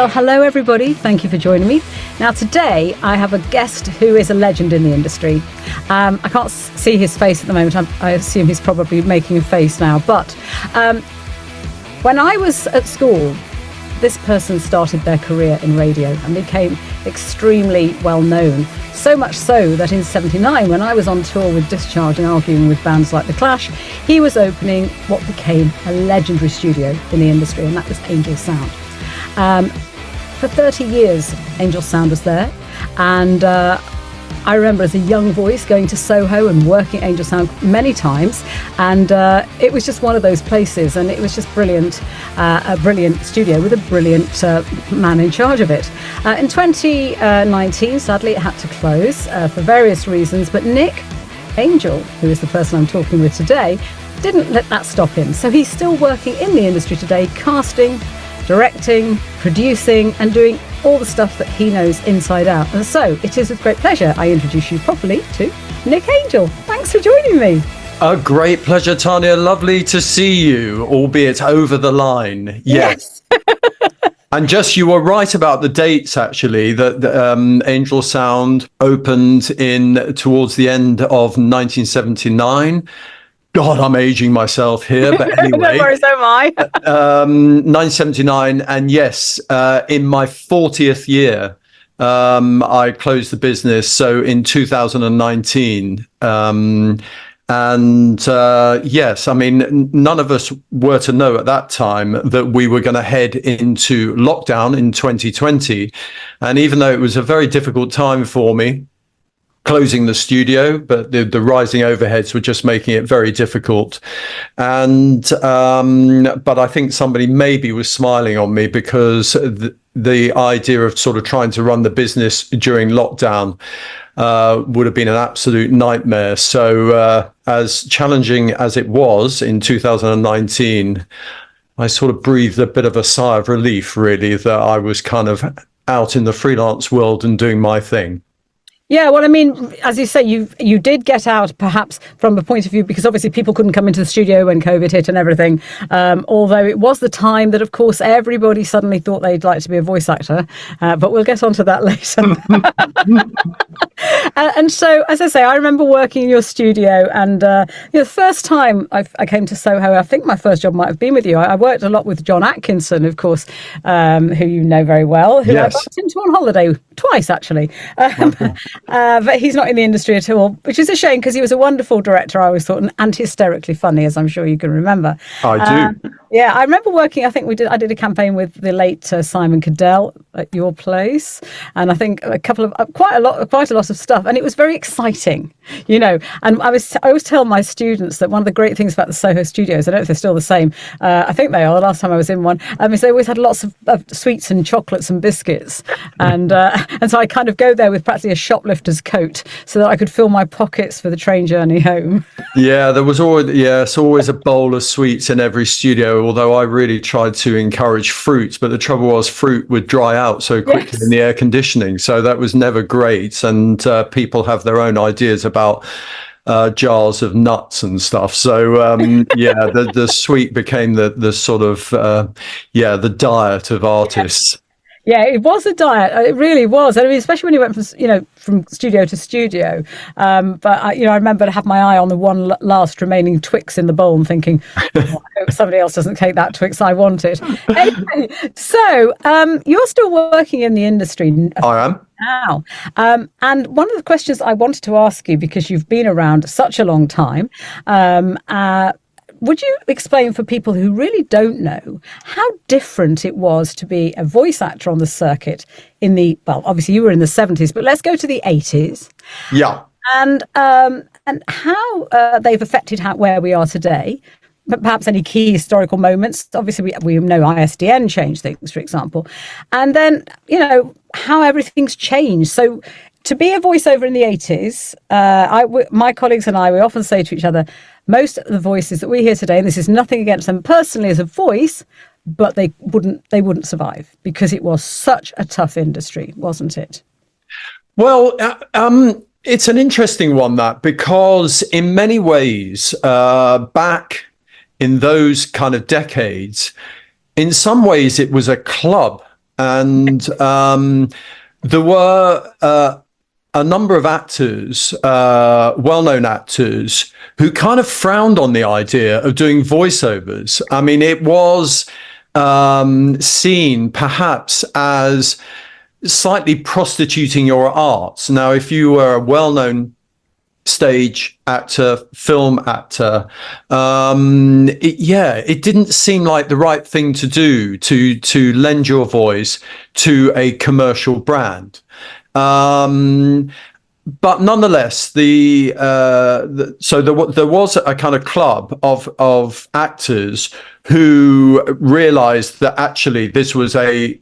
Well, hello everybody. Thank you for joining me. Now today I have a guest who is a legend in the industry. I can't see his face at the moment. I assume he's probably making a face now. But when I was at school, this person started their career in radio and became extremely well known. So much so that in '79, when I was on tour with Discharge and arguing with bands like The Clash, he was opening what became a legendary studio in the industry, and that was Angell Sound. For 30 years, Angell Sound was there, and I remember as a young voice going to Soho and working at Angell Sound many times, and it was just one of those places, and it was just brilliant, a brilliant studio with a brilliant man in charge of it. In 2019, sadly, it had to close for various reasons, but Nick Angell, who is the person I'm talking with today, didn't let that stop him. So he's still working in the industry today, casting, directing, producing, and doing all the stuff that he knows inside out. And so it is with great pleasure I introduce you properly to Nick Angell. Thanks for joining me. A great pleasure, Tanya. Lovely to see you, albeit over the line. Yes. And just, you were right about the dates, actually, that Angell Sound opened towards the end of 1979. God, I'm aging myself here, but anyway. No worries, so am I. 1979, and yes, in my 40th year, I closed the business. So in 2019, yes, I mean, none of us were to know at that time that we were going to head into lockdown in 2020. And even though it was a very difficult time for me, closing the studio, but the rising overheads were just making it very difficult. And but I think somebody maybe was smiling on me, because the idea of sort of trying to run the business during lockdown would have been an absolute nightmare. So as challenging as it was in 2019, I sort of breathed a bit of a sigh of relief, really, that I was kind of out in the freelance world and doing my thing. Yeah, well, I mean, as you say, you did get out, perhaps from a point of view, because obviously people couldn't come into the studio when COVID hit and everything. Although it was the time that, of course, everybody suddenly thought they'd like to be a voice actor. But we'll get onto that later. And so, as I say, I remember working in your studio, and the first time I came to Soho, I think my first job might have been with you. I worked a lot with John Atkinson, of course, who you know very well, who yes. I bumped into on holiday twice, actually. But he's not in the industry at all, which is a shame, because he was a wonderful director, I always thought, and hysterically funny, as I'm sure you can remember. I do. Yeah, I remember working, I did a campaign with the late Simon Cadell at your place, and I think quite a lot of stuff, and it was very exciting, you know. And I always tell my students that one of the great things about the Soho studios, I don't know if they're still the same, I think they are, the last time I was in one, is they always had lots of sweets and chocolates and biscuits, and so I kind of go there with practically a shoplifter's coat so that I could fill my pockets for the train journey home. Yeah, there was always a bowl of sweets in every studio, although I really tried to encourage fruit, but the trouble was fruit would dry out so quickly in the air conditioning, so that was never great. And people have their own ideas about jars of nuts and stuff, so the sweet became the sort of the diet of artists. Yeah, it was a diet. It really was. I mean, especially when you went from studio to studio. But I remember to have my eye on the one last remaining Twix in the bowl and thinking, I hope somebody else doesn't take that Twix. I want it. Anyway, so you're still working in the industry. I am. Now, and one of the questions I wanted to ask you, because you've been around such a long time, would you explain for people who really don't know how different it was to be a voice actor on the circuit obviously you were in the 70s, but let's go to the 80s. Yeah. And how they've affected where we are today. But perhaps any key historical moments. Obviously, we know ISDN changed things, for example. And then, how everything's changed. So to be a voiceover in the 80s, my colleagues and I, we often say to each other, most of the voices that we hear today, and this is nothing against them personally as a voice, but they wouldn't survive, because it was such a tough industry, wasn't it? Well, it's an interesting one, that, because in many ways, back in those kind of decades, in some ways it was a club And there were a number of actors, well-known actors, who kind of frowned on the idea of doing voiceovers. I mean, it was seen perhaps as slightly prostituting your arts. Now, if you were a well-known stage actor, film actor, it didn't seem like the right thing to do to lend your voice to a commercial brand. But nonetheless, there was a kind of club of actors who realized that actually this was a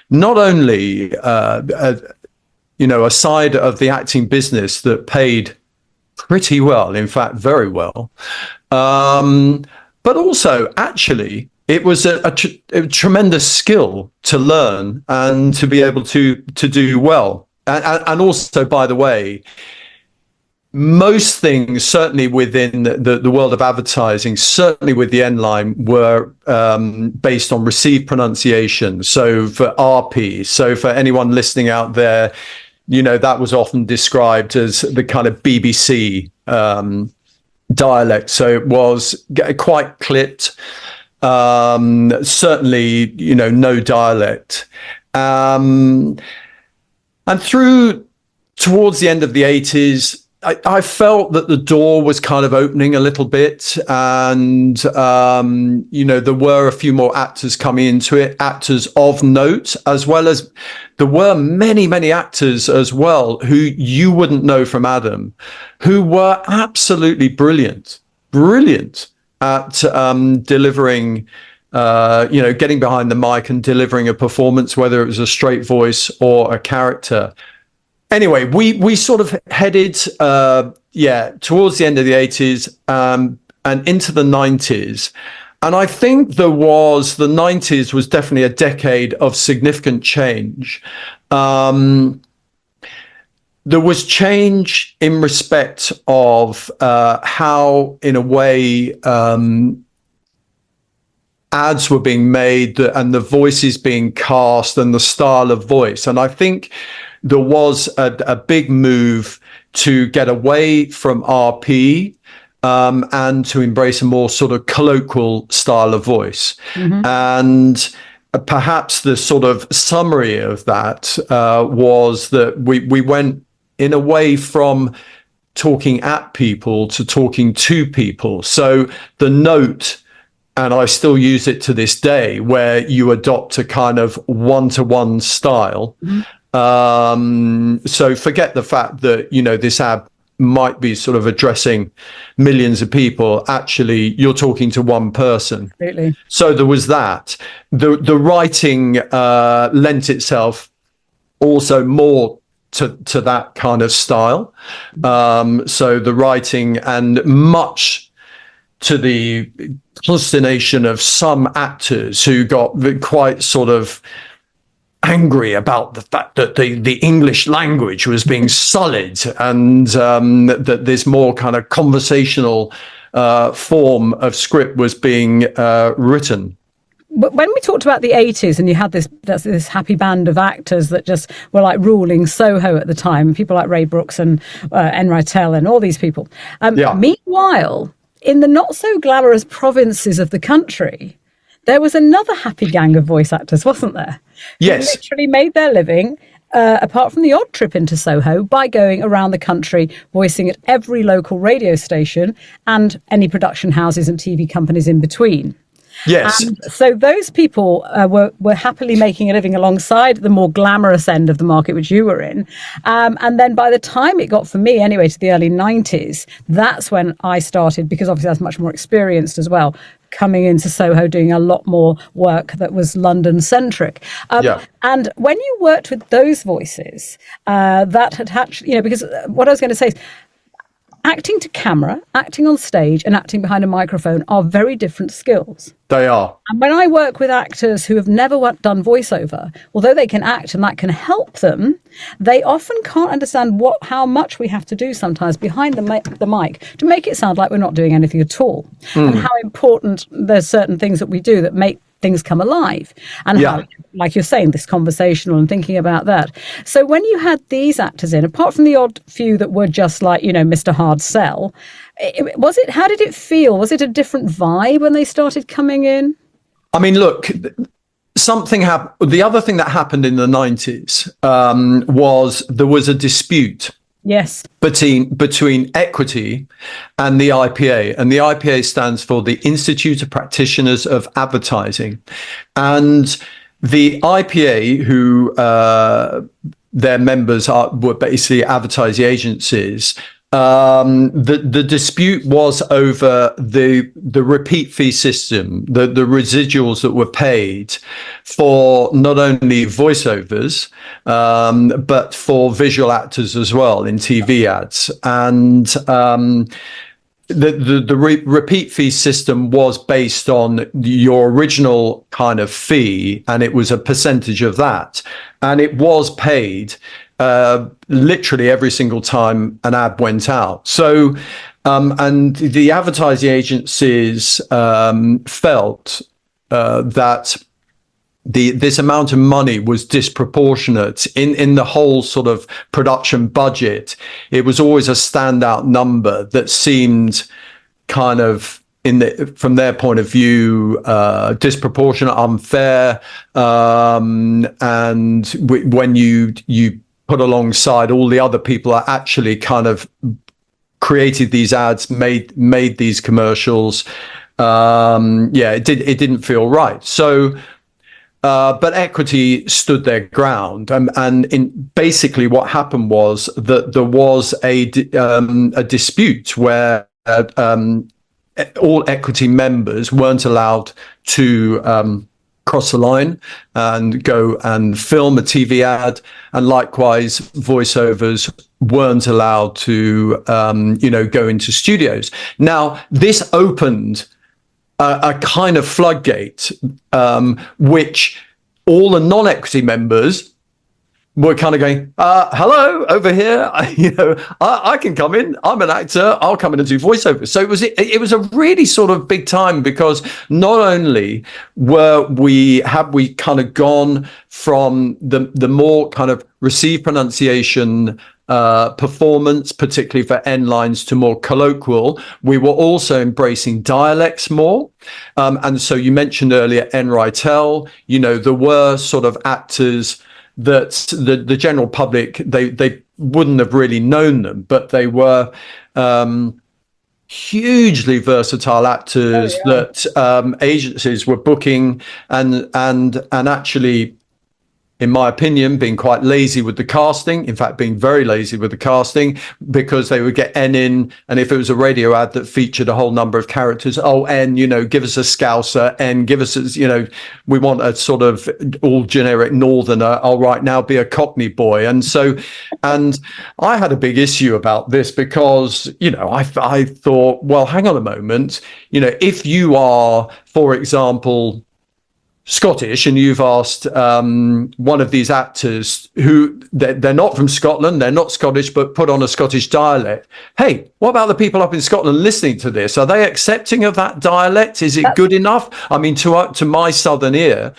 not only a side of the acting business that paid pretty well, in fact, very well, but also actually it was a tremendous skill to learn and to be able to do well. And also, by the way, most things, certainly within the world of advertising, certainly with the N line, were based on received pronunciation. So for RP, so for anyone listening out there, that was often described as the kind of BBC dialect. So it was quite clipped. Certainly, no dialect. And towards the end of the 80s, I felt that the door was kind of opening a little bit. And, there were a few more actors coming into it, actors of note, as well as there were many, many actors as well who you wouldn't know from Adam, who were absolutely brilliant at delivering, getting behind the mic and delivering a performance, whether it was a straight voice or a character. Anyway, we sort of headed, towards the end of the 80s and into the 90s. And I think the 90s was definitely a decade of significant change. There was change in respect of how, in a way, ads were being made and the voices being cast and the style of voice. And I think there was a big move to get away from RP and to embrace a more sort of colloquial style of voice. Mm-hmm. And perhaps the sort of summary of that was that we went in a way from talking at people to talking to people. So the note, and I still use it to this day, where you adopt a kind of one-to-one style. Mm-hmm. So forget the fact that, this ad might be sort of addressing millions of people. Actually, you're talking to one person. Really? So there was that. The writing lent itself also more to that kind of style. So the writing, and much to the consternation of some actors who got quite sort of angry about the fact that the English language was being sullied, and that this more kind of conversational form of script was being written. When we talked about the 80s and you had this happy band of actors that just were like ruling Soho at the time, people like Ray Brooks and N. Rytel and all these people. Meanwhile, in the not so glamorous provinces of the country, there was another happy gang of voice actors, wasn't there? Yes. Who literally made their living, apart from the odd trip into Soho, by going around the country, voicing at every local radio station and any production houses and TV companies in between. Yes. And so those people were happily making a living alongside the more glamorous end of the market, which you were in. And then by the time it got, for me anyway, to the early 90s, that's when I started, because obviously I was much more experienced as well, coming into Soho, doing a lot more work that was London-centric. And when you worked with those voices, that had actually, because what I was going to say is, acting to camera, acting on stage, and acting behind a microphone are very different skills. They are. And when I work with actors who have never done voiceover, although they can act and that can help them, they often can't understand how much we have to do sometimes behind the mic to make it sound like we're not doing anything at all. And how important there's certain things that we do that make things come alive, and how, like you're saying, this conversational and thinking about that. So when you had these actors in, apart from the odd few that were just like, Mr. Hard Sell, how did it feel? Was it a different vibe when they started coming in? I mean, look, something happened. The other thing that happened in the 90s was there was a dispute. Yes. Between equity and the IPA. And the IPA stands for the Institute of Practitioners of Advertising. And the IPA, who their members were basically advertising agencies, the dispute was over the repeat fee system, the residuals that were paid for not only voiceovers, but for visual actors as well in TV ads. And the repeat fee system was based on your original kind of fee, and it was a percentage of that, and it was paid literally every single time an ad went out. So, and the advertising agencies felt that this amount of money was disproportionate in the whole sort of production budget. It was always a standout number that seemed kind of, from their point of view, disproportionate, unfair, and when you put alongside all the other people that actually kind of created these ads, made these commercials, it didn't feel right. So, but equity stood their ground, and basically what happened was that there was a dispute where all equity members weren't allowed to cross the line and go and film a TV ad, and likewise voiceovers weren't allowed to go into studios. Now this opened a kind of floodgate, which all the non-equity members were kind of going, hello, over here, I can come in, I'm an actor, I'll come in and do voiceover. So it was a really sort of big time, because not only have we kind of gone from the more kind of received pronunciation performance, particularly for N lines, to more colloquial, we were also embracing dialects more. And so you mentioned earlier N. Rytel, there were sort of actors that the general public, they wouldn't have really known them, but they were hugely versatile actors that agencies were booking, and actually, in my opinion, being quite lazy with the casting. In fact, being very lazy with the casting, because they would get N in, and if it was a radio ad that featured a whole number of characters, N, give us a Scouser, N, give us we want a sort of all generic Northerner, right now be a Cockney boy. And so, and I had a big issue about this, because, I thought, well, hang on a moment, if you are, for example, Scottish, and you've asked one of these actors who they're not from Scotland, they're not Scottish, but put on a Scottish dialect. Hey, what about the people up in Scotland listening to this? Are they accepting of that dialect? Is it good enough? I mean, to my southern ear,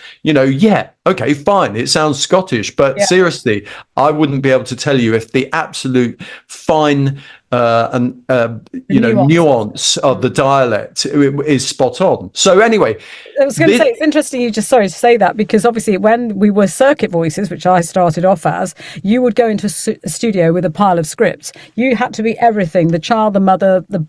okay, fine, it sounds Scottish, but seriously, I wouldn't be able to tell you if the absolute fine nuance of the dialect is spot on. So anyway, I was going to say, it's interesting you just, sorry to say that, because obviously when we were circuit voices, which I started off as, you would go into a studio with a pile of scripts. You had to be everything: the child, the mother, the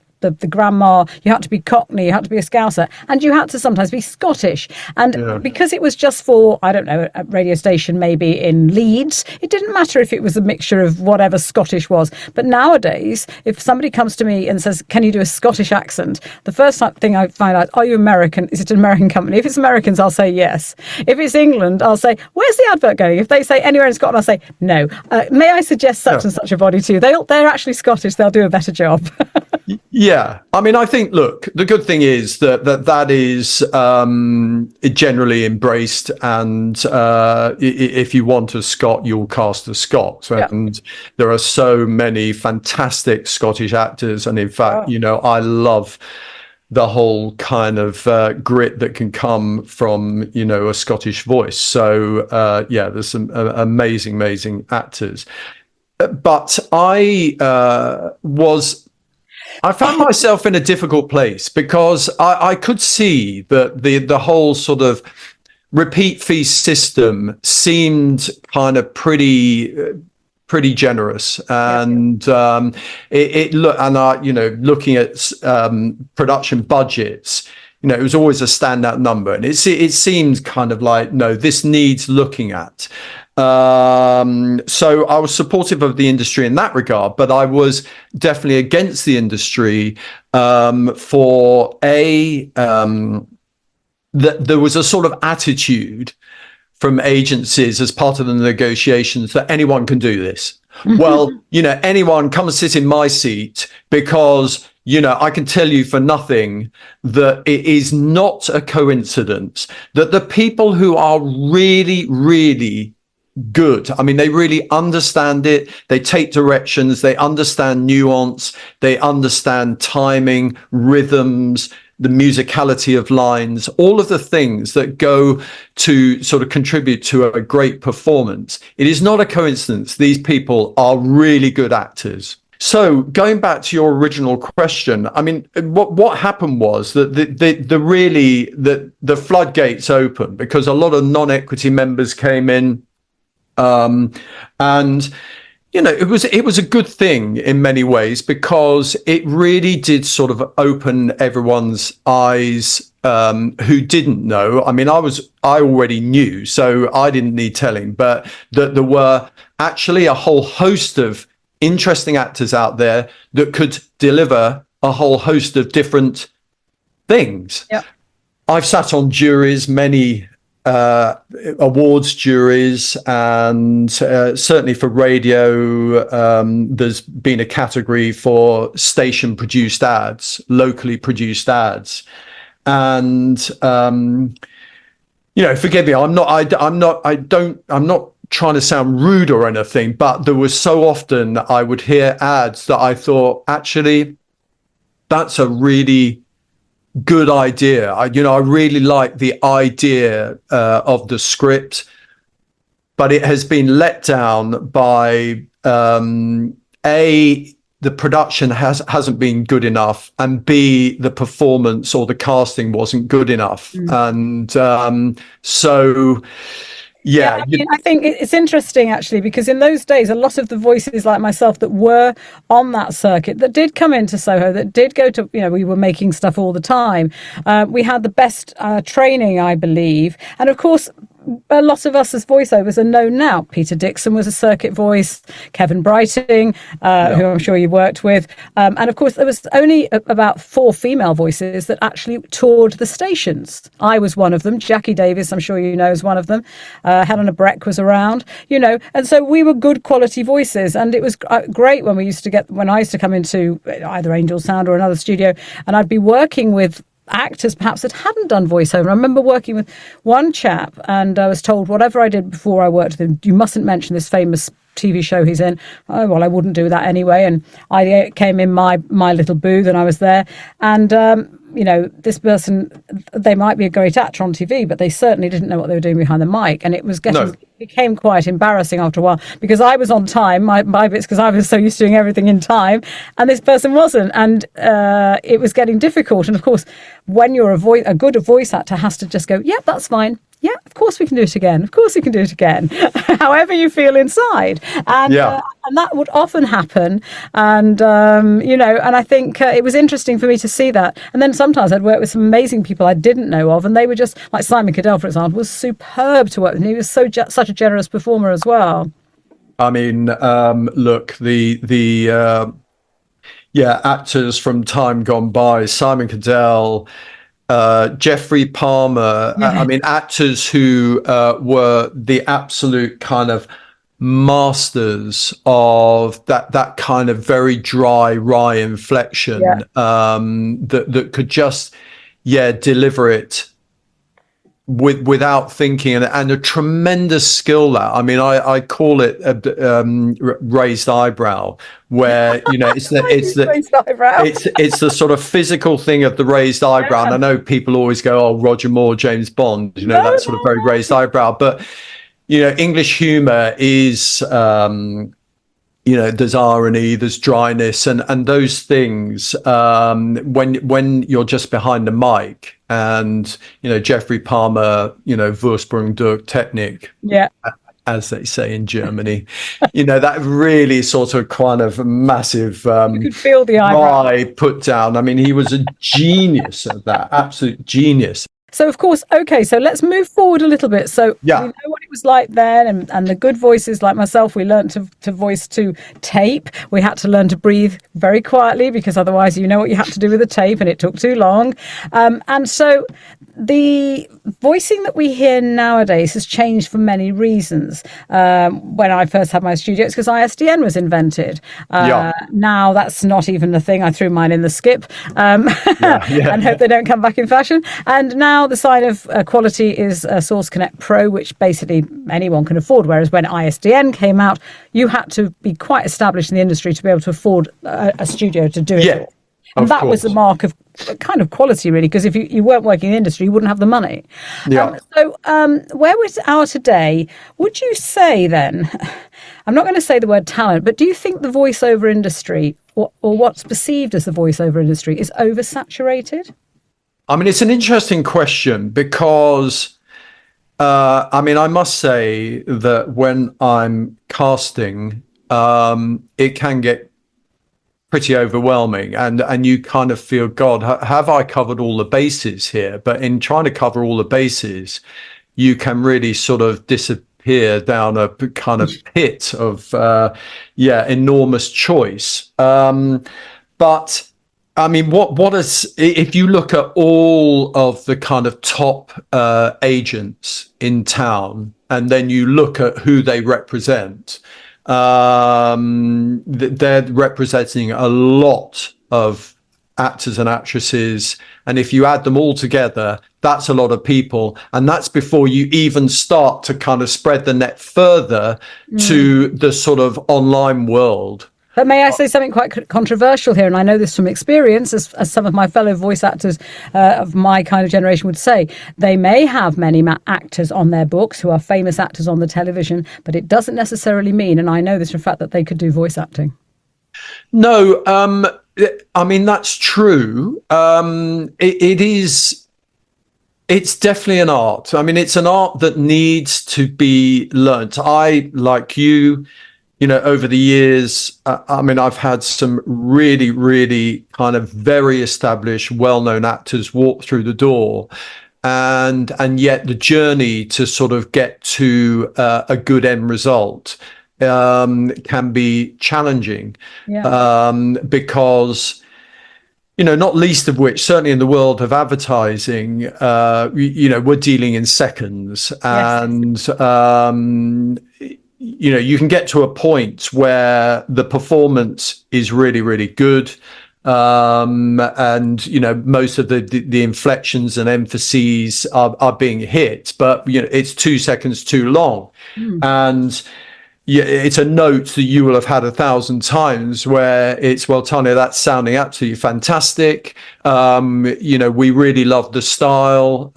grandma. You had to be Cockney, you had to be a Scouser, and you had to sometimes be Scottish. And because it was just for, I don't know, a radio station maybe in Leeds, it didn't matter if it was a mixture of whatever Scottish was. But nowadays, if somebody comes to me and says, can you do a Scottish accent? The first thing I find out, are you American? Is it an American company? If it's Americans, I'll say yes. If it's England, I'll say, where's the advert going? If they say anywhere in Scotland, I'll say, no. May I suggest such and such a body to you? They're actually Scottish. They'll do a better job. Yeah, I mean, I think, look, the good thing is that is generally embraced, and if you want a Scot, you'll cast a Scot. And there are so many fantastic Scottish actors, and in fact, I love the whole kind of grit that can come from, you know, a Scottish voice. So yeah, there's some amazing actors. But I found myself in a difficult place because I could see that the whole sort of repeat fee system seemed kind of pretty generous, and you know, looking at production budgets, you know, it was always a standout number, and it seemed kind of like, no, this needs looking at. So I was supportive of the industry in that regard, but I was definitely against the industry for that there was a sort of attitude from agencies as part of the negotiations that anyone can do this. Well, you know, anyone come and sit in my seat, because, you know, I can tell you for nothing that it is not a coincidence that the people who are really good, I mean, they really understand it, they take directions, they understand nuance, they understand timing, rhythms, the musicality of lines, all of the things that go to sort of contribute to a great performance. It is not a coincidence. These people are really good actors. So going back to your original question, I mean, what happened was that the floodgates opened because a lot of non-equity members came in, and you know, it was a good thing in many ways, because it really did sort of open everyone's eyes who didn't know. I mean, I already knew, so I didn't need telling, but that there were actually a whole host of interesting actors out there that could deliver a whole host of different things. Yep. I've sat on juries, many awards juries, and certainly for radio, there's been a category for station produced ads, locally produced ads. And you know, forgive me, I'm not trying to sound rude or anything, but there was so often I would hear ads that I thought, actually, that's a really good idea. I really like the idea of the script, but it has been let down by A, the production hasn't been good enough, and B, the performance or the casting wasn't good enough. And so yeah, I mean, I think it's interesting actually, because in those days, a lot of the voices like myself that were on that circuit, that did come into Soho, that did go to, you know, we were making stuff all the time. We had the best training, I believe. And of course, a lot of us as voiceovers are known now. Peter Dixon was a circuit voice, Kevin Brighting, who I'm sure you worked with. And of course, there was only about 4 female voices that actually toured the stations. I was one of them. Jackie Davis, I'm sure you know, is one of them. Helena Breck was around, you know, and so we were good quality voices. And it was great when I used to come into either Angel Sound or another studio, and I'd be working with actors perhaps that hadn't done voiceover. I remember working with one chap, and I was told whatever I did before I worked with him, you mustn't mention this famous TV show he's in. Oh, well, I wouldn't do that anyway. And I came in my little booth, and I was there, and you know, this person, they might be a great actor on TV, but they certainly didn't know what they were doing behind the mic. And it was became quite embarrassing after a while, because I was on time, my bits, because I was so used to doing everything in time, and this person wasn't. And it was getting difficult. And of course, when you're a good voice actor has to just go, yep, that's fine. Yeah, of course we can do it again. Of course we can do it again. However you feel inside. And and that would often happen. And, you know, and I think it was interesting for me to see that. And then sometimes I'd work with some amazing people I didn't know of, and they were just, like Simon Cadell, for example, was superb to work with. And he was such a generous performer as well. I mean, look, the actors from time gone by, Simon Cadell, Jeffrey Palmer, I mean, actors who were the absolute kind of masters of that kind of very dry, wry inflection, that could just, deliver it without thinking, and a tremendous skill that, I mean, I call it a raised eyebrow, where, you know, Raised eyebrow. it's the sort of physical thing of the raised eyebrow. And I know people always go, oh, Roger Moore, James Bond, you know, that sort of very raised eyebrow. But, you know, English humor is, you know, there's irony, there's dryness, and those things, when you're just behind the mic, and, you know, Jeffrey Palmer, you know, Vorsprung durch Technik, as they say in Germany, you know, that really sort of kind of massive, you could feel the eyebrow put down. I mean, he was a genius at that, absolute genius. So, of course, okay, so let's move forward a little bit. So we know what it was like then, and the good voices like myself, we learned to voice to tape. We had to learn to breathe very quietly, because otherwise you know what you had to do with the tape, and it took too long. And so the voicing that we hear nowadays has changed for many reasons. When I first had my studio, it's because ISDN was invented. Now that's not even a thing. I threw mine in the skip and hope they don't come back in fashion. And now the sign of quality is Source Connect Pro, which basically anyone can afford. Whereas when ISDN came out, you had to be quite established in the industry to be able to afford a studio to do it all. And that was the mark of kind of quality, really, because if you weren't working in the industry, you wouldn't have the money. So where we are today, would you say then, I'm not going to say the word talent, but do you think the voiceover industry, or what's perceived as the voiceover industry, is oversaturated? I mean, it's an interesting question, because, I mean, I must say that when I'm casting, it can get pretty overwhelming, and you kind of feel, God, have I covered all the bases here? But in trying to cover all the bases, you can really sort of disappear down a kind of pit of, enormous choice. But I mean, what is, if you look at all of the kind of top agents in town, and then you look at who they represent, they're representing a lot of actors and actresses, and if you add them all together, that's a lot of people, and that's before you even start to kind of spread the net further to the sort of online world. But may I say something quite controversial here? And I know this from experience, as some of my fellow voice actors of my kind of generation would say. They may have many actors on their books who are famous actors on the television, but it doesn't necessarily mean, and I know this for a fact, that they could do voice acting. No, I mean, that's true. It's definitely an art. I mean, it's an art that needs to be learnt. I, like you know, over the years, I mean, I've had some really, really kind of very established, well-known actors walk through the door, and yet the journey to sort of get to a good end result can be challenging, because, you know, not least of which, certainly in the world of advertising, you know, we're dealing in seconds, and you know, you can get to a point where the performance is really, really good, and, you know, most of the inflections and emphases are being hit, but, you know, it's 2 seconds too long, and it's a note that you will have had 1,000 times where it's, well, Tanya, that's sounding absolutely fantastic. You know, we really love the style,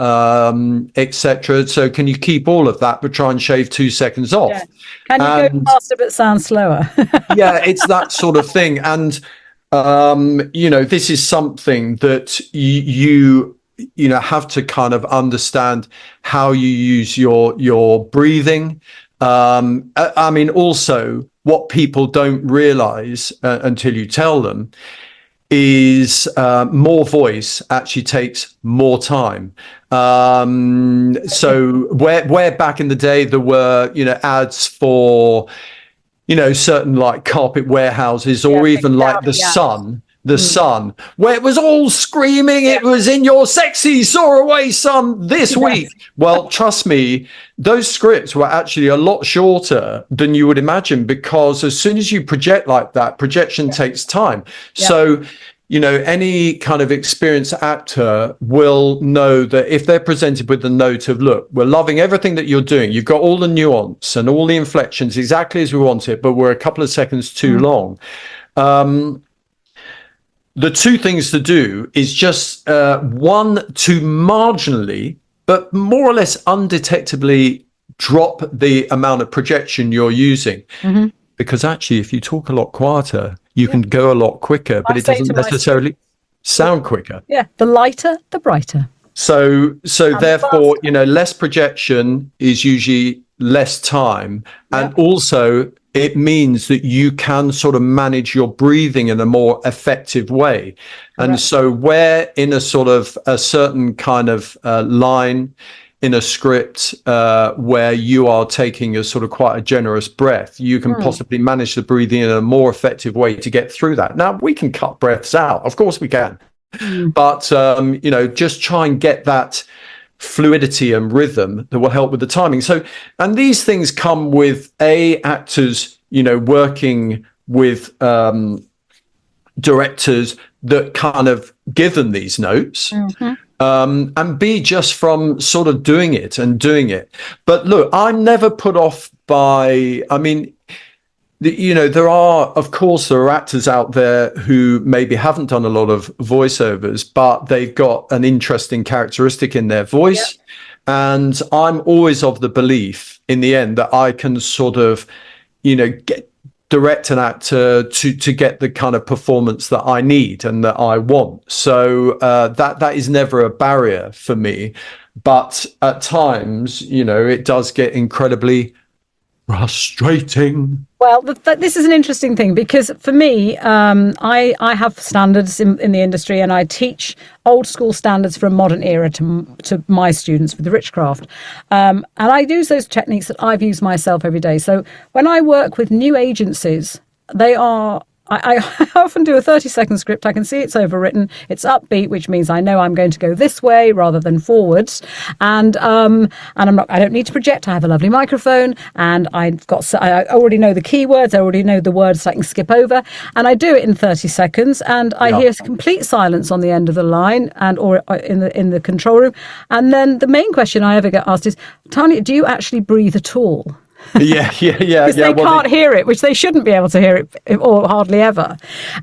etc. So can you keep all of that, but try and shave 2 seconds off? Yeah. Can you go faster but sound slower? It's that sort of thing. And, you know, this is something that you know, have to kind of understand how you use your breathing. I mean, also what people don't realize until you tell them is more voice actually takes more time. So where back in the day there were, you know, ads for, you know, certain like carpet warehouses, or even like the Sun, where it was all screaming, it was in your sexy soar away sun this week. Well, trust me, those scripts were actually a lot shorter than you would imagine, because as soon as you project like that, projection takes time. So, any kind of experienced actor will know that if they're presented with the note of, look, we're loving everything that you're doing, you've got all the nuance and all the inflections exactly as we want it, but we're a couple of seconds too long. The two things to do is just one, to marginally, but more or less undetectably drop the amount of projection you're using. Because actually, if you talk a lot quieter, you can go a lot quicker, but it doesn't necessarily sound quicker. Yeah, the lighter, the brighter. So therefore, less projection is usually less time. And also, it means that you can sort of manage your breathing in a more effective way. And so where in a sort of a certain kind of line in a script where you are taking a sort of quite a generous breath, you can possibly manage the breathing in a more effective way to get through that. Now, we can cut breaths out. Of course we can. But, just try and get that fluidity and rhythm that will help with the timing. So, and these things come with actors, working with directors that kind of give them these notes. And B, just from sort of doing it. But look, I'm never put off by, there are actors out there who maybe haven't done a lot of voiceovers, but they've got an interesting characteristic in their voice. And I'm always of the belief in the end that I can sort of, direct an actor to get the kind of performance that I need and that I want. So that is never a barrier for me. But at times, it does get incredibly frustrating. Well, this is an interesting thing because for me, I have standards in the industry, and I teach old school standards from modern era to my students with the Richcraft. And I use those techniques that I've used myself every day. So when I work with new agencies, I often do a 30-second script. I can see it's overwritten. It's upbeat, which means I know I'm going to go this way rather than forwards. And I don't need to project. I have a lovely microphone, and I already know the keywords. I already know the words I can skip over, and I do it in 30 seconds. And I hear complete silence on the end of the line or in the control room. And then the main question I ever get asked is, Tanya, do you actually breathe at all? Because they can't hear it, which they shouldn't be able to hear it, or hardly ever.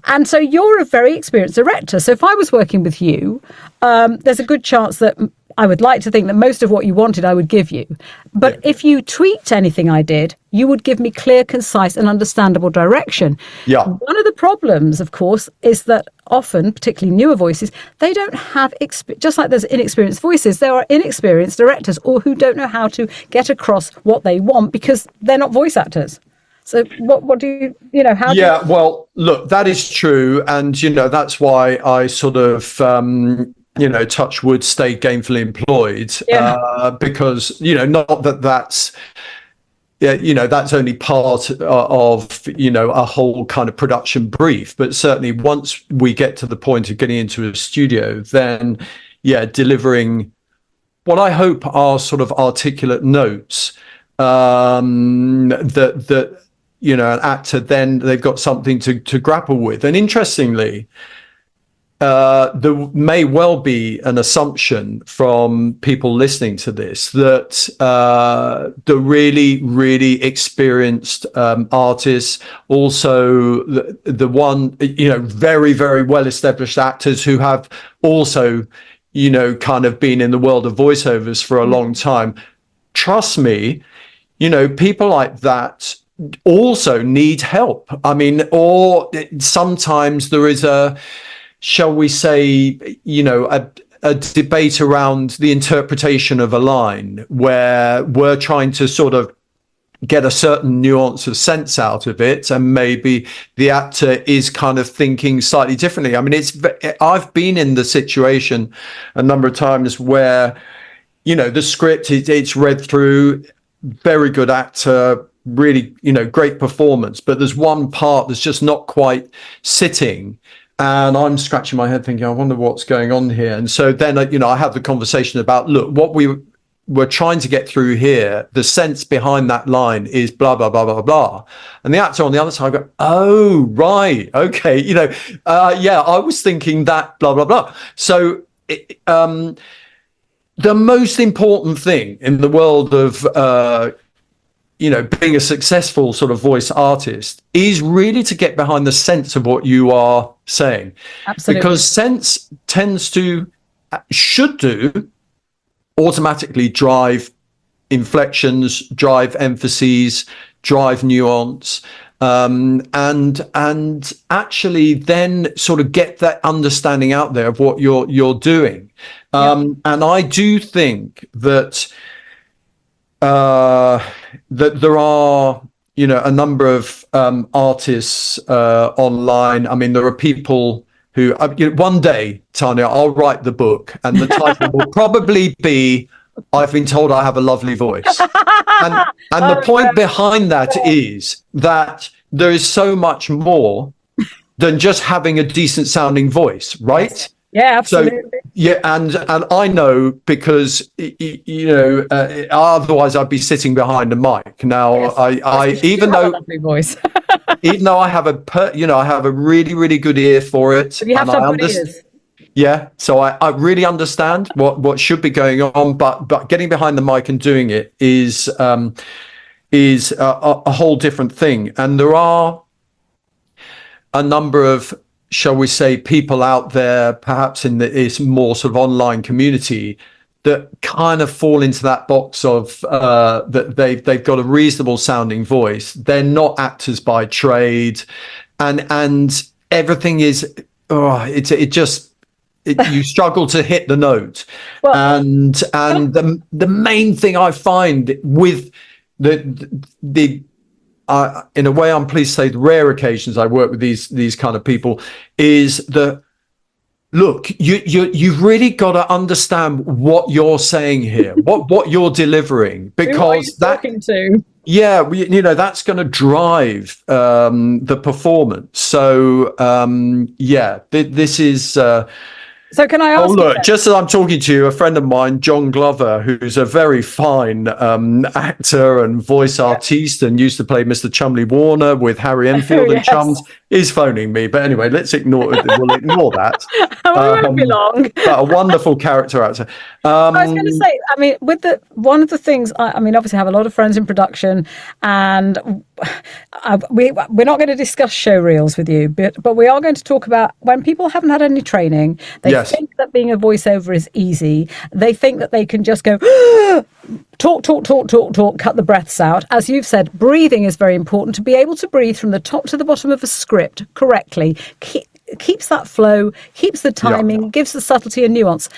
And so you're a very experienced director. So if I was working with you, there's a good chance that I would like to think that most of what you wanted, I would give you. But if you tweaked anything I did, you would give me clear, concise and understandable direction. One of the problems, of course, is that often, particularly newer voices, they don't have, just like there's inexperienced voices, there are inexperienced directors or who don't know how to get across what they want because they're not voice actors. So what do how do you... Well, look, that is true. And, that's why I sort of... touch wood, stay gainfully employed, because, not that's, that's only part of, a whole kind of production brief. But certainly once we get to the point of getting into a studio, then, delivering what I hope are sort of articulate notes that an actor, then they've got something to grapple with. And interestingly, there may well be an assumption from people listening to this that the really, really experienced artists, also the one, very, very well-established actors who have also, kind of been in the world of voiceovers for a long time. Trust me, people like that also need help. Or sometimes there is shall we say, a debate around the interpretation of a line where we're trying to sort of get a certain nuance of sense out of it, and maybe the actor is kind of thinking slightly differently. I've been in the situation a number of times where, the script, it's read through, very good actor, really, great performance, but there's one part that's just not quite sitting. And I'm scratching my head thinking, I wonder what's going on here. And so then, I have the conversation about, look, what we're trying to get through here. The sense behind that line is blah, blah, blah, blah, blah. And the actor on the other side go, oh, right. Okay. Yeah, I was thinking that blah, blah, blah. So the most important thing in the world of, being a successful sort of voice artist is really to get behind the sense of what you are saying. Absolutely. Because sense should automatically drive inflections, drive emphases, drive nuance, and actually then sort of get that understanding out there of what you're doing. And I do think that there are, a number of artists online. I mean, there are people who, one day, Tanya, I'll write the book, and the title will probably be, I've been told I have a lovely voice. And the point behind that is that there is so much more than just having a decent sounding voice, right? Yeah, absolutely. So, yeah, and I know because otherwise I'd be sitting behind a mic. Now, yes, even though lovely voice. even though I have I have a really, really good ear for it. But you have to have good ears. Yeah, so I really understand what should be going on, but getting behind the mic and doing it is a whole different thing. And there are a number of, shall we say, people out there, perhaps in this more sort of online community, that kind of fall into that box of that they've got a reasonable sounding voice. They're not actors by trade, and everything is you struggle to hit the note. Well, and the main thing I find with the in a way, I'm pleased to say, the rare occasions I work with these kind of people is that, look, you've really got to understand what you're saying here, what you're delivering, because that's going to drive the performance. So this is. So can I ask? Oh, look, just as I'm talking to you, a friend of mine, John Glover, who's a very fine actor and voice artiste and used to play Mr. Chumley Warner with Harry Enfield and Chums, is phoning me. But anyway, we'll ignore that. It won't be long. But a wonderful character actor. I was going to say, I mean, one of the things, obviously I have a lot of friends in production, and we're not going to discuss show reels with you, but we are going to talk about when people haven't had any training, they think that being a voiceover is easy. They think that they can just go talk, cut the breaths out. As you've said, breathing is very important. To be able to breathe from the top to the bottom of a script correctly keeps that flow, keeps the timing, gives the subtlety and nuance.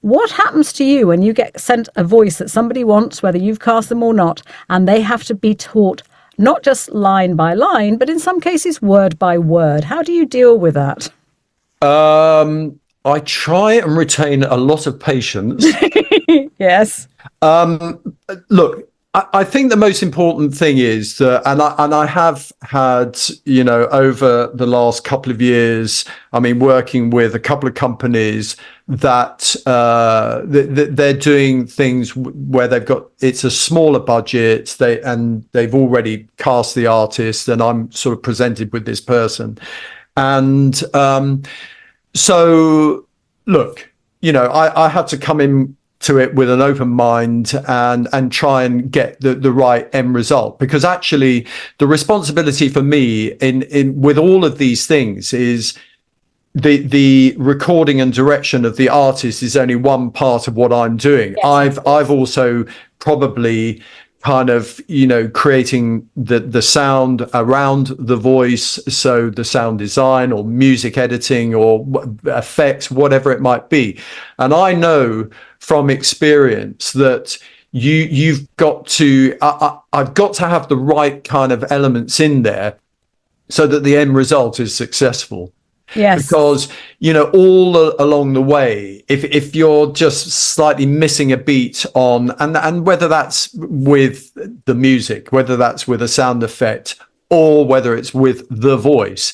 What happens to you when you get sent a voice that somebody wants, whether you've cast them or not, and they have to be taught not just line by line, but in some cases word by word? How do you deal with that? I try and retain a lot of patience. Yes. Look, I think the most important thing is that, and I have had, over the last couple of years, I mean, working with a couple of companies that they're doing things where it's a smaller budget, they've already cast the artist, and I'm sort of presented with this person, and so look, I had to come in to it with an open mind and try and get the right end result, because actually the responsibility for me in with all of these things is the recording and direction of the artist is only one part of what I'm doing. Yes. I've also probably kind of creating the sound around the voice, so the sound design or music editing or effects, whatever it might be. And I know from experience that you've got to I've got to have the right kind of elements in there so that the end result is successful. Yes. Because all along the way, if you're just slightly missing a beat on, and whether that's with the music, whether that's with a sound effect, or whether it's with the voice,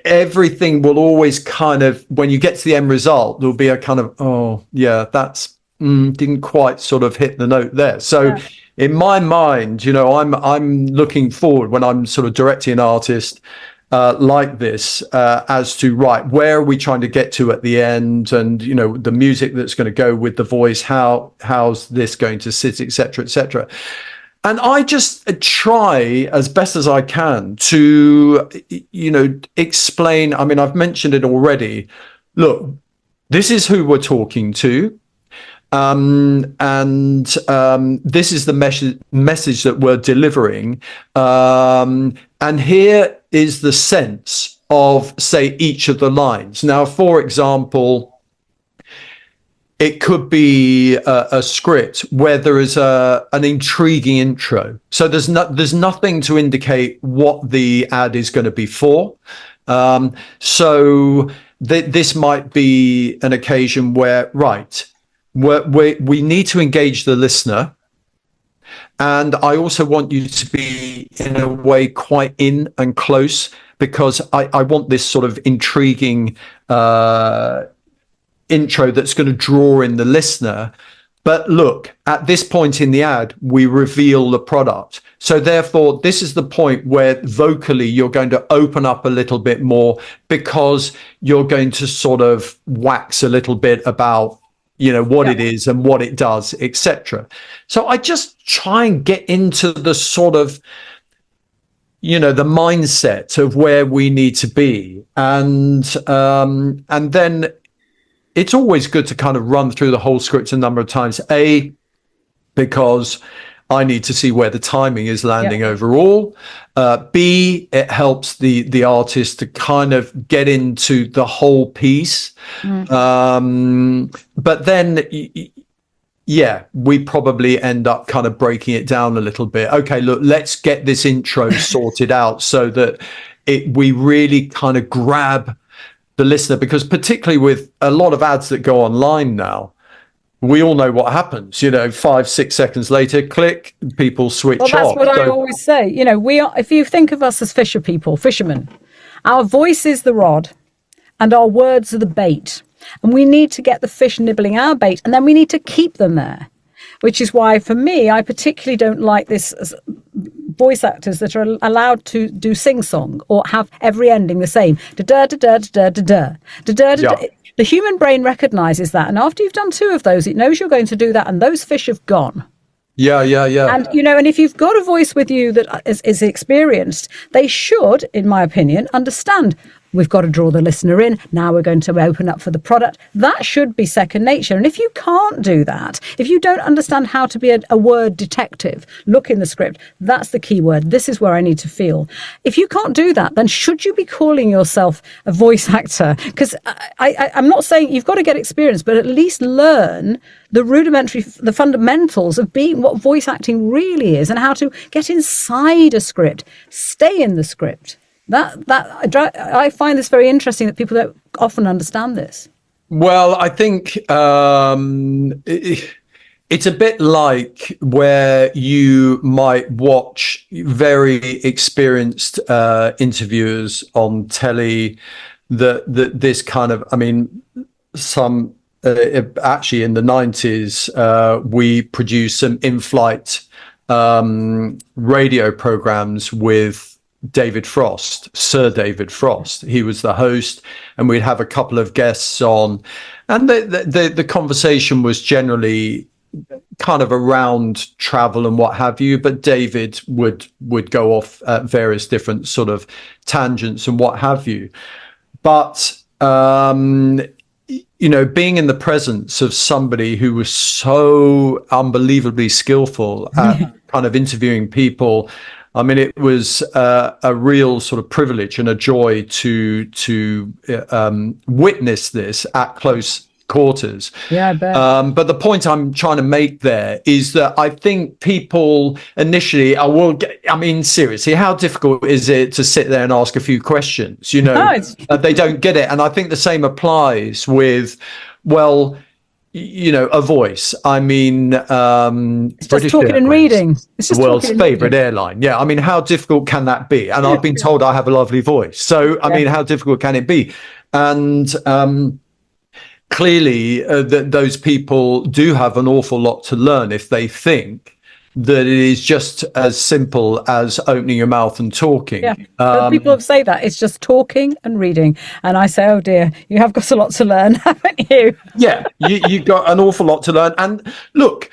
everything will always kind of, when you get to the end result, there'll be a kind of, oh yeah, that's didn't quite sort of hit the note there. So in my mind, I'm looking forward when I'm sort of directing an artist like this as to, right, where are we trying to get to at the end, and the music that's going to go with the voice, how's this going to sit, etc., etc. And I just try as best as I can to explain. I mean, I've mentioned it already. Look, this is who we're talking to. And this is the message that we're delivering. And here is the sense of, say, each of the lines. Now, for example, it could be a script where there is an intriguing intro. So there's nothing to indicate what the ad is going to be for. So this might be an occasion where, right, we need to engage the listener, and I also want you to be in a way quite in and close, because I want this sort of intriguing intro that's going to draw in the listener. But look, at this point in the ad, we reveal the product. So therefore, this is the point where vocally you're going to open up a little bit more, because you're going to sort of wax a little bit about what it is and what it does, etc. So I just try and get into the sort of the mindset of where we need to be, and then it's always good to kind of run through the whole script a number of times, because I need to see where the timing is landing overall. B, it helps the artist to kind of get into the whole piece. But then, we probably end up kind of breaking it down a little bit. Okay, look, let's get this intro sorted out so that we really kind of grab the listener, because particularly with a lot of ads that go online now, we all know what happens. 5-6 seconds later, click, people switch off. Well, that's what I always say. We are. If you think of us as fishermen, our voice is the rod, and our words are the bait, and we need to get the fish nibbling our bait, and then we need to keep them there. Which is why, for me, I particularly don't like this voice actors that are allowed to do sing-song or have every ending the same. Da-da-da-da-da-da-da. Da-da-da-da. The human brain recognizes that, and after you've done 2 of those, it knows you're going to do that, and those fish have gone. Yeah. And, and if you've got a voice with you that is experienced, they should, in my opinion, understand we've got to draw the listener in. Now we're going to open up for the product. That should be second nature. And if you can't do that, if you don't understand how to be a word detective, look in the script. That's the key word. This is where I need to feel. If you can't do that, then should you be calling yourself a voice actor? Because I'm not saying you've got to get experience, but at least learn the fundamentals of being what voice acting really is, and how to get inside a script, stay in the script. I find this very interesting that people don't often understand this. Well, I think it's a bit like where you might watch very experienced interviewers on telly that this kind of, I mean, some actually in the 90s, we produced some in-flight radio programs with Sir David Frost. He was the host, and we'd have a couple of guests on, and the conversation was generally kind of around travel and what have you, but David would go off at various different sort of tangents and what have you. But being in the presence of somebody who was so unbelievably skillful at kind of interviewing people, I mean, it was a real sort of privilege and a joy to witness this at close quarters. Yeah, I bet. But the point I'm trying to make there is that I think people initially seriously, how difficult is it to sit there and ask a few questions? They don't get it. And I think the same applies with, a voice. I mean, it's British just talking Airways, and reading. It's just the world's favorite airline. Yeah. I mean, how difficult can that be? And I've been told I have a lovely voice. So, I mean, how difficult can it be? And clearly that those people do have an awful lot to learn if they think that it is just as simple as opening your mouth and talking. Yeah, but people say that it's just talking and reading, and I say, oh dear, you have got a lot to learn, haven't you? Yeah, you got an awful lot to learn. And look,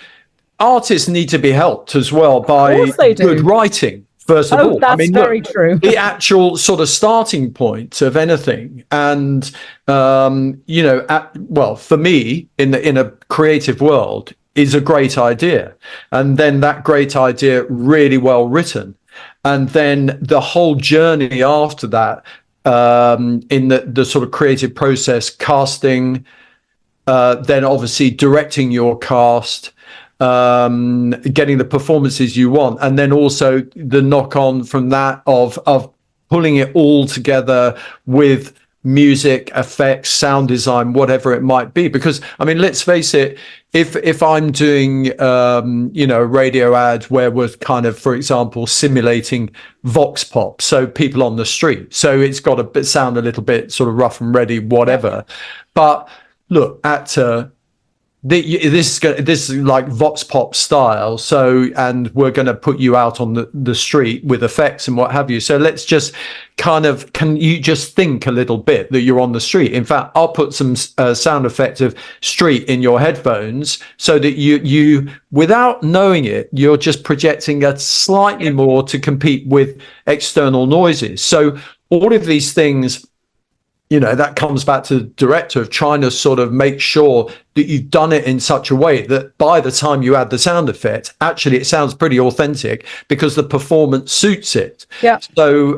artists need to be helped as well by good writing. First of all, that's very true. The actual sort of starting point of anything, and for me, in a creative world, is a great idea, and then that great idea really well written, and then the whole journey after that, in the sort of creative process, casting, then obviously directing your cast, getting the performances you want, and then also the knock on from that of pulling it all together with music, effects, sound design, whatever it might be. Because I mean, let's face it, if I'm doing a radio ad where we're kind of, for example, simulating vox pop, so people on the street, so it's got to sound a little bit sort of rough and ready, whatever. But look, this is like vox pop style, so, and we're going to put you out on the street with effects and what have you, so let's just kind of, can you just think a little bit that you're on the street? In fact, I'll put some sound effect of street in your headphones, so that you without knowing it, you're just projecting a slightly more to compete with external noises. So all of these things, that comes back to the director of trying to sort of make sure that you've done it in such a way that by the time you add the sound effect, actually it sounds pretty authentic because the performance suits it. Yeah. So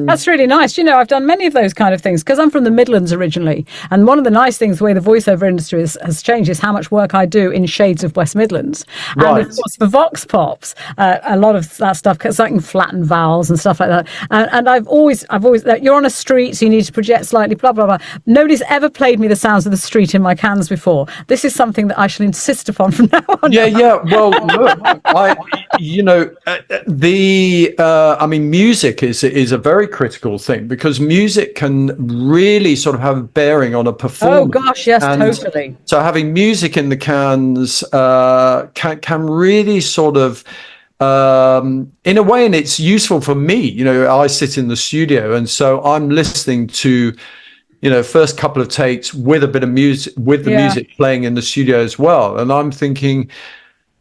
that's really nice. I've done many of those kind of things because I'm from the Midlands originally. And one of the nice things, the way the voiceover industry has changed, is how much work I do in shades of West Midlands. Right. And of course, for vox pops, a lot of that stuff, because I can flatten vowels and stuff like that. And I've always, you're on a street, so you need to project slightly, blah, blah, blah. Nobody's ever played me the sounds of the street in my cans before. This is something that I shall insist upon from now on. Yeah. Well, look, music is a very critical thing, because music can really sort of have a bearing on a performance. Oh gosh, yes, totally. So having music in the cans can really sort of, in a way, and it's useful for me. I sit in the studio, and so I'm listening to first couple of takes with a bit of music, with the music playing in the studio as well. And I'm thinking,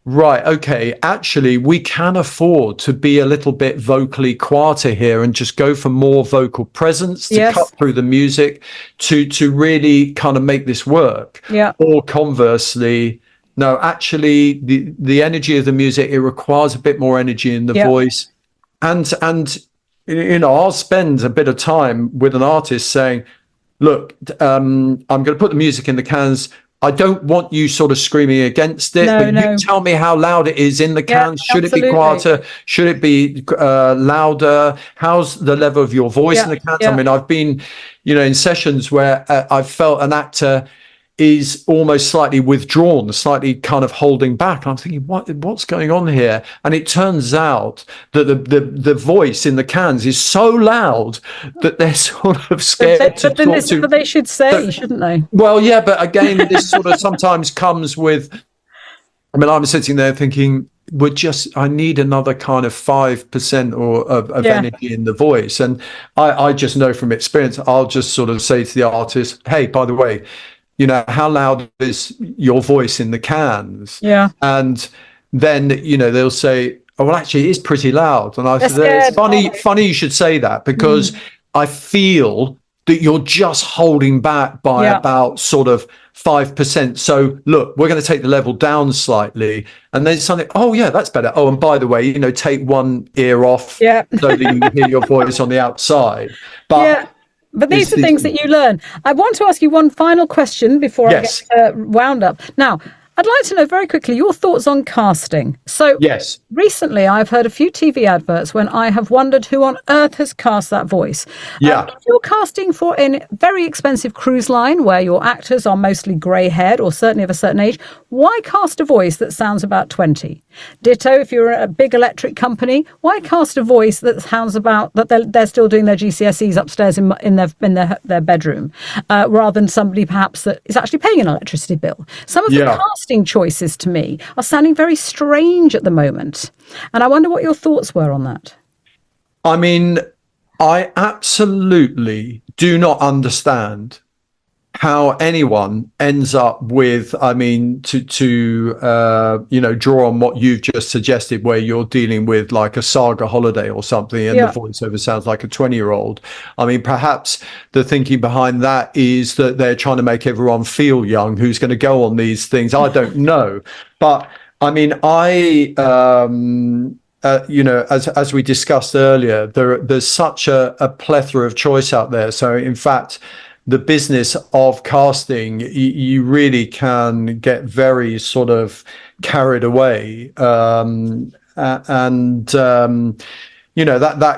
right, okay, actually, we can afford to be a little bit vocally quieter here and just go for more vocal presence to cut through the music to really kind of make this work. Yeah. Or conversely, no, actually, the energy of the music, it requires a bit more energy in the voice. And I'll spend a bit of time with an artist saying, look, I'm going to put the music in the cans. I don't want you sort of screaming against it, but you tell me how loud it is in the cans. Should it be quieter? Should it be louder? How's the level of your voice in the cans? I mean, I've been, in sessions where I've felt an actor is almost slightly withdrawn, slightly kind of holding back. I'm thinking, what's going on here? And it turns out that the voice in the cans is so loud that they're sort of scared to talk to. But they should say, shouldn't they? Well, yeah, but again, this sort of sometimes comes with, I'm sitting there thinking, I need another kind of 5% of energy in the voice. And I just know from experience, I'll just sort of say to the artist, hey, by the way, how loud is your voice in the cans? Yeah. And then, they'll say, oh, well, actually, it is pretty loud. And I said, it's funny you should say that, because I feel that you're just holding back by about sort of 5%. So look, we're going to take the level down slightly. And then something, oh yeah, that's better. Oh, and by the way, take one ear off so that you can hear your voice on the outside. But these are things that you learn. I want to ask you one final question before I get wound up. Now, I'd like to know very quickly your thoughts on casting. So, Yes. recently I've heard a few TV adverts when I have wondered who on earth has cast that voice. Yeah. If you're casting for a very expensive cruise line where your actors are mostly grey-haired or certainly of a certain age, why cast a voice that sounds about 20? Ditto, if you're a big electric company, why cast a voice that sounds about that they're still doing their GCSEs upstairs in their bedroom, rather than somebody perhaps that is actually paying an electricity bill? Some of the casting choices to me are sounding very strange at the moment, and I wonder what your thoughts were on that. I mean, I absolutely do not understand how anyone ends up with, I mean, to draw on what you've just suggested, where you're dealing with like a saga holiday or something, and the voiceover sounds like a 20-year-old. I mean, perhaps the thinking behind that is that they're trying to make everyone feel young who's going to go on these things. I don't know. But I mean, as we discussed earlier, there's such a plethora of choice out there. So in fact, the business of casting, you really can get very sort of carried away. That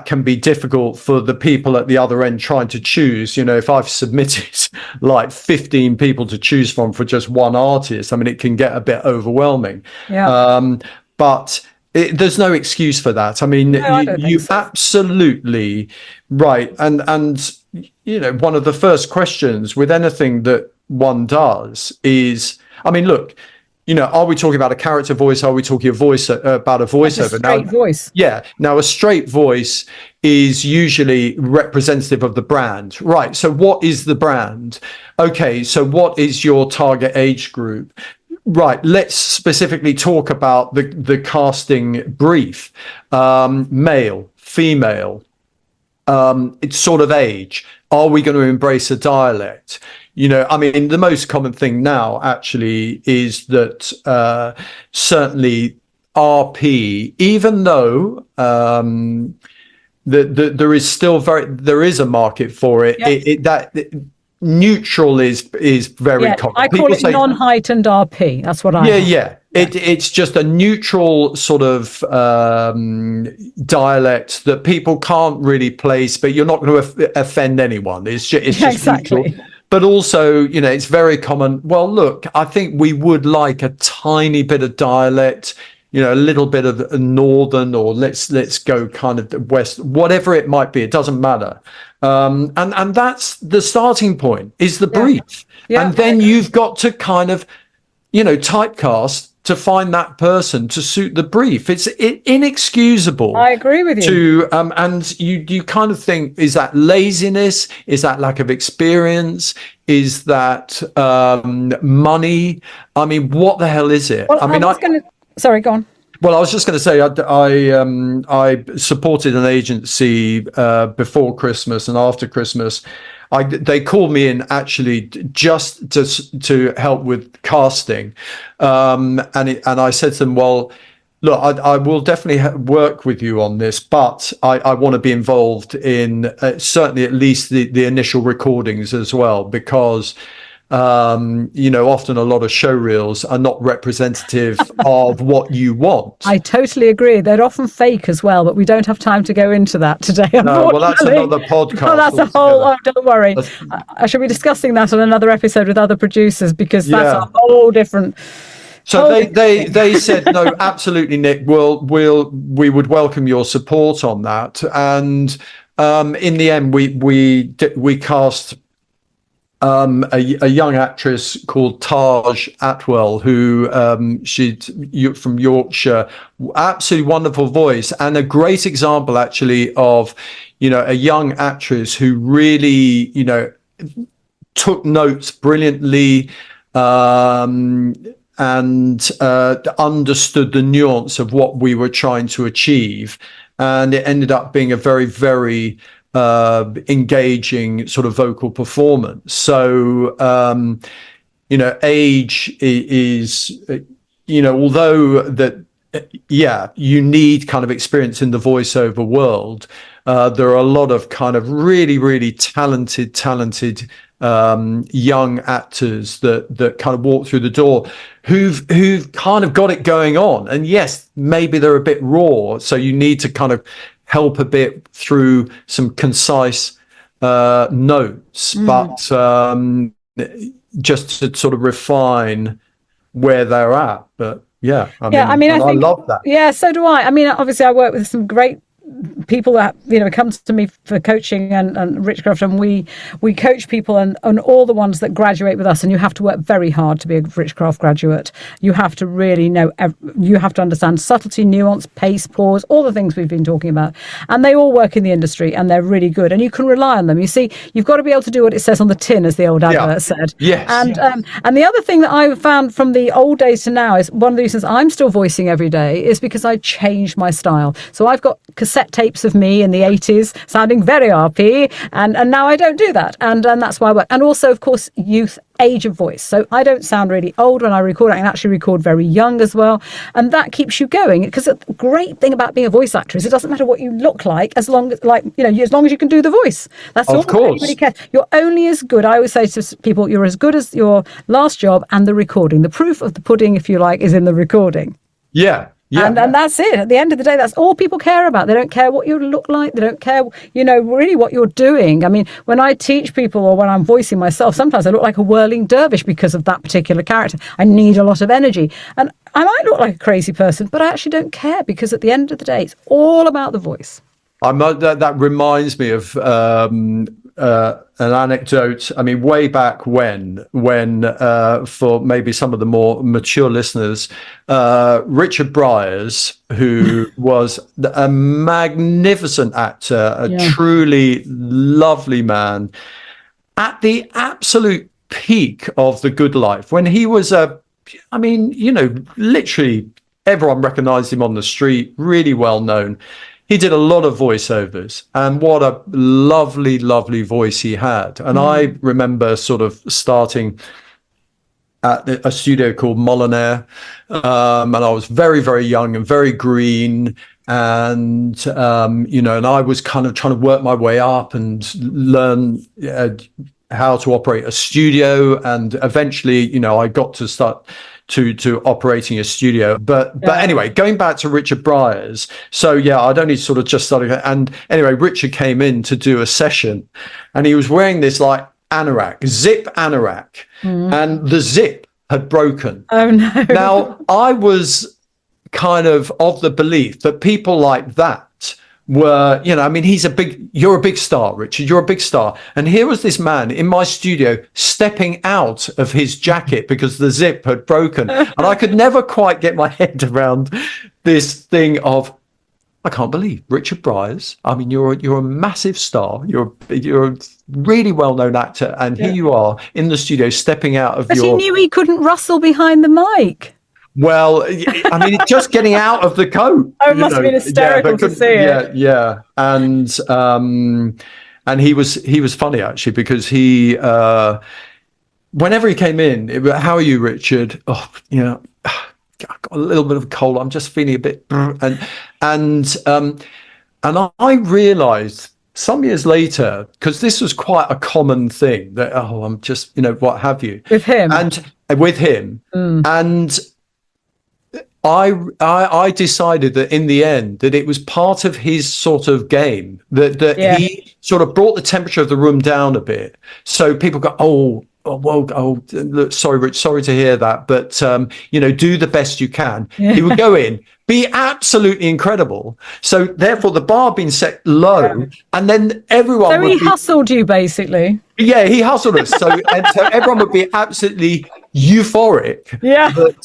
can be difficult for the people at the other end trying to choose. You know, if I've submitted like 15 people to choose from for just one artist, I mean, it can get a bit overwhelming. But there's no excuse for that. I mean, you absolutely right. And one of the first questions with anything that one does is, I mean, look, are we talking about a character voice? Are we talking about a voiceover? A straight voice. Yeah. Now, a straight voice is usually representative of the brand, right? So what is the brand? Okay. So what is your target age group? Right. Let's specifically talk about the casting brief. Male, female, it's sort of age. Are we going to embrace a dialect? I mean, the most common thing now actually is that certainly RP, even though there is a market for it, neutral is very common. I call it non-heightened RP. That's what I It's just a neutral sort of dialect that people can't really place, but you're not going to offend anyone. It's just exactly neutral. But also, it's very common. Well, look, I think we would like a tiny bit of dialect, a little bit of northern, or let's go kind of the west, whatever it might be. It doesn't matter. And that's the starting point, is the brief. And then you've got to kind of, typecast to find that person to suit the brief. It's inexcusable. I agree with you. And you kind of think, is that laziness? Is that lack of experience? Is that money? I mean, what the hell is it? Well, sorry, go on. Well, I was just going to say, I supported an agency before Christmas and after Christmas. They called me in actually just to help with casting, and I said to them, well, look, I will definitely work with you on this, but I want to be involved in certainly at least the initial recordings as well, because often a lot of show reels are not representative of what you want. I totally agree. They're often fake as well, but we don't have time to go into that today. No, well, that's another podcast. No, that's a whole. Oh, don't worry. I shall be discussing that on another episode with other producers, because that's a whole different. So they said, no, absolutely, Nick. We would welcome your support on that. And in the end, we cast a young actress called Taj Atwell, who she's from Yorkshire, absolutely wonderful voice, and a great example actually of a young actress who really took notes brilliantly, and understood the nuance of what we were trying to achieve, and it ended up being a very, very engaging sort of vocal performance. So age is although that you need kind of experience in the voiceover world, there are a lot of kind of really, really talented young actors that kind of walk through the door who've kind of got it going on. And yes, maybe they're a bit raw, so you need to kind of help a bit through some concise notes, but just to sort of refine where they're at. But yeah, I think, love that. Yeah, so do I. I mean, obviously I work with some great people that come to me for coaching and Richcraft, and we coach people and all the ones that graduate with us, and you have to work very hard to be a Richcraft graduate. You have to really know, you have to understand subtlety, nuance, pace, pause, all the things we've been talking about, and they all work in the industry and they're really good, and you can rely on them. You see, you've got to be able to do what it says on the tin, as the old advert said. Yes. And the other thing that I found from the old days to now is one of the reasons I'm still voicing every day is because I changed my style. So I've got cassette tapes of me in the 80s sounding very RP, and now I don't do that, and that's why I work. And also, of course, youth, age of voice, so I don't sound really old when I record. I can actually record very young as well, and that keeps you going, because the great thing about being a voice actor is it doesn't matter what you look like, as long as as long as you can do the voice. That's all anybody cares. You're only as good, I always say to people, you're as good as your last job and the recording. The proof of the pudding, if you like, is in the recording. Yeah. And that's it. At the end of the day, that's all people care about. They don't care what you look like. They don't care, really what you're doing. I mean, when I teach people or when I'm voicing myself, sometimes I look like a whirling dervish because of that particular character. I need a lot of energy. And I might look like a crazy person, but I actually don't care, because at the end of the day, it's all about the voice. That reminds me of an anecdote. I mean, way back when for maybe some of the more mature listeners, Richard Briers, who was a magnificent actor, a truly lovely man, at the absolute peak of the good life, when he was literally everyone recognized him on the street, really well known. He did a lot of voiceovers, and what a lovely, lovely voice he had. And I remember sort of starting at a studio called Molyneux, and I was very, very young and very green. And, and I was kind of trying to work my way up and learn how to operate a studio. And eventually, I got to start to operating a studio. But anyway, going back to Richard Briers. So I'd only sort of just started. And anyway, Richard came in to do a session, and he was wearing this like zip anorak, and the zip had broken. Oh no. Now, I was kind of the belief that people like that were, you're a big star, Richard, you're a big star. And here was this man in my studio stepping out of his jacket because the zip had broken. And I could never quite get my head around this thing of, I can't believe Richard Briers. I mean, you're a massive star. You're a really well-known actor. And here you are in the studio stepping out of But he knew he couldn't rustle behind the mic. Well, I mean, just getting out of the coat. Oh, it must have been hysterical to see it. Yeah. And he was funny, actually, because he, whenever he came in, how are you, Richard? Oh, I've got a little bit of a cold. I'm just feeling a bit, and I realised some years later, because this was quite a common thing, that I'm just, what have you, with him, and I decided that in the end that it was part of his sort of game that he sort of brought the temperature of the room down a bit, so people go, look, sorry, Rich, sorry to hear that, but do the best you can. He would go in, be absolutely incredible. So therefore, the bar being set low, and then everyone. So he hustled you, basically. Yeah, he hustled us. So everyone would be absolutely euphoric. Yeah. But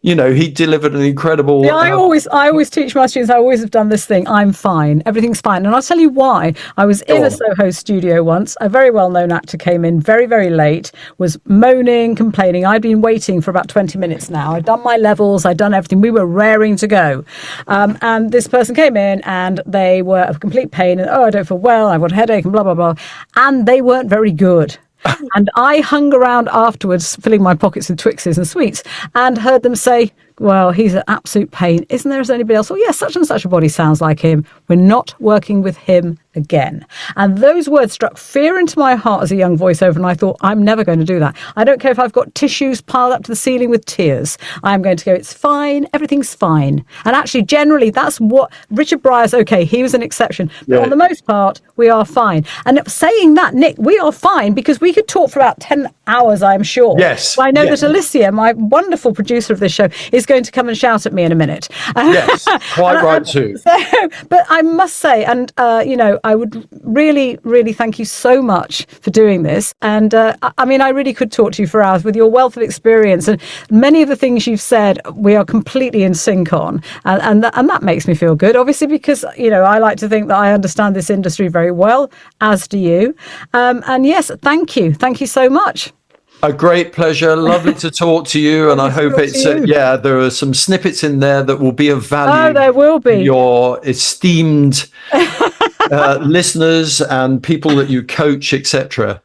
he delivered an incredible. Yeah, I always teach my students. I always have done this thing. I'm fine. Everything's fine. And I'll tell you why. I was in a Soho studio once. A very well-known actor came in very, very late, was moaning, complaining. I'd been waiting for about 20 minutes now. I'd done my levels. I'd done everything. We were raring to go. And this person came in, and they were a complete pain. And, I don't feel well. I've got a headache and blah, blah, blah. And they weren't very good. And I hung around afterwards, filling my pockets with Twixes and sweets, and heard them say, well, he's an absolute pain. Isn't there anybody else? Oh, yes, such and such a body sounds like him. We're not working with him again. And those words struck fear into my heart as a young voiceover. And I thought, I'm never going to do that. I don't care if I've got tissues piled up to the ceiling with tears. I'm going to go, it's fine. Everything's fine. And actually, generally, that's what Richard Bryars, okay, he was an exception. But on the most part, we are fine. And saying that, Nick, we are fine because we could talk for about 10 hours, I'm sure. Yes. I know that Alicia, my wonderful producer of this show, is going to come and shout at me in a minute. Yes, quite right too. But I must say, and I would really, really thank you so much for doing this. And I mean, I really could talk to you for hours with your wealth of experience, and many of the things you've said, we are completely in sync on, and that makes me feel good. Obviously, because I like to think that I understand this industry very well, as do you. And yes, thank you so much. A great pleasure. Lovely to talk to you. And I hope there are some snippets in there that will be of value. Oh, there will be. Your esteemed listeners and people that you coach, etc.